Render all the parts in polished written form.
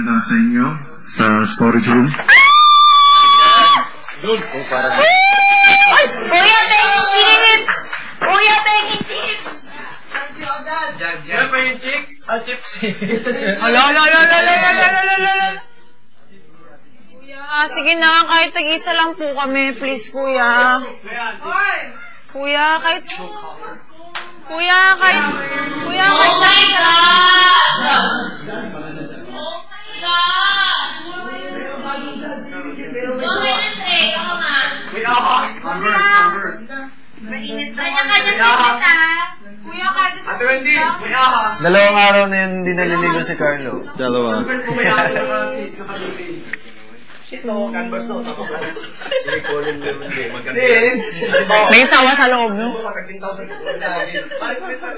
maganda sa inyo sa storage room. Kuya, pengen chips! Kuya, pengen chips! Yan pa yung chicks? Chips. Hala. Kuya, sige na, kahit tag-isa lang po kami, please, kuya. Kuya, kahit... Kuya, kahit... Kuya, Oh my God! Oh my God! Dominate, ako nga. Kanya-kanya ticket, ha? Kuya, kahit sa... Ate Wendy, may ahas. Dalawang araw na yun hindi naliligo si Carlo. Dalawa. Ito, canvas to. may sawa sa loob, no?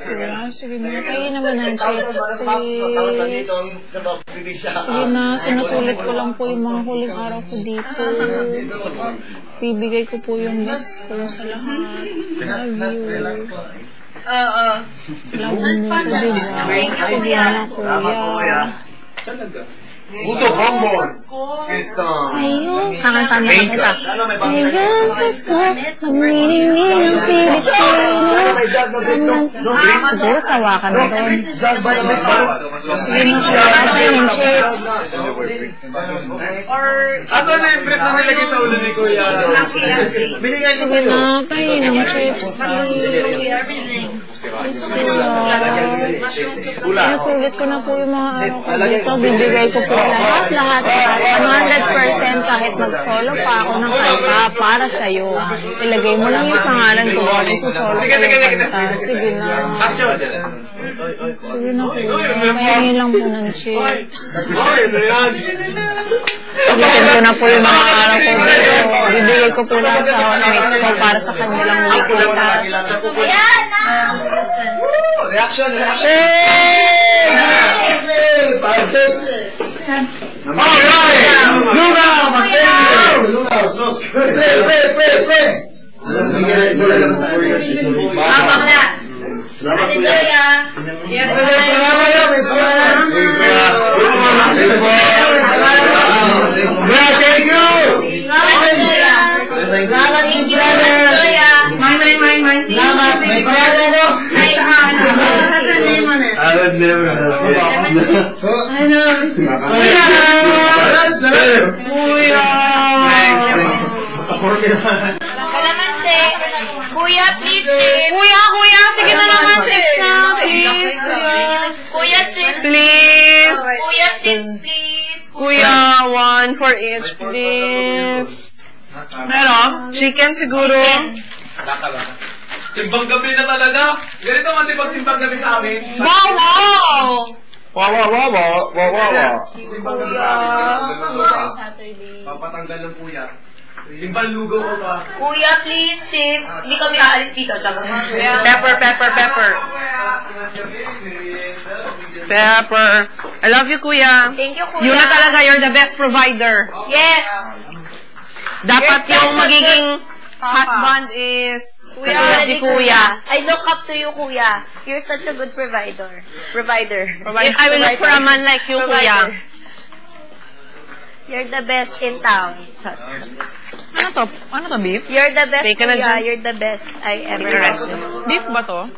Kuya, Sige na, kayo naman ng chips, please. Sige na, sinusulit ko lang po yung mga huling araw ko dito. Bibigay ko po yung best ko sa lahat. Love you. Love mo ko din. Sige na, kuya. Buto, bonbon. Ayun. Saan tanda na kita? Ayun, Pasko. Pag-mining-ning ang Pilipino. Siguro sawa ka na doon. Sige na, kuya. Tayo yung chips. Ato na yung brief na nilagay sa ulo ni Kuya. Sige na, tayo yung chips. Please, kuya. Sinusulit ko na po yung mga araw ko dito. Bibigay ko po lahat. 100% kahit mag-solo pa ako ng kanta para sa'yo. Ilagay mo lang yung pangalan ko. Isusolo ko yung kanta. Sige na. Sige na po. Mayangin lang po ng chips. Ulitin ko na po yung mga araw ko dito. Bibigay ko po lahat sa housemate ko para sa kanya lang nakikita. Ayan na! Reaction. Bakla! Hallelujah! I would never have guessed. I know. Kalamansi. Kuya, please, chips. Kuya, sige na naman, chips na. Please, kuya. Kuya, chips. Please. Kuya, chips, please. Kuya, one for each, please. Meron? Chicken siguro. Simbang gabi na talaga. Ganito man din pag simbang gabi sa amin. Wow! Simbang gabi sa amin. Saturday. Papatanggal ng kuya. Simbang lugaw ko pa. Kuya, please, chips. Hindi kami aalis dito. Pepper. Pepper. I love you, kuya. Thank you, kuya. Yun na talaga, you're the best provider. Yes. Dapat yung magiging husband is katulad ni kuya. I look up to you, kuya. You're such a good provider. I will look for a man like you, kuya. You're the best in town. Trust me. Ano to, beef? You're the best, Steak ka na kuya. dyan. You're the best I ever Interesting. had. Beef ba to?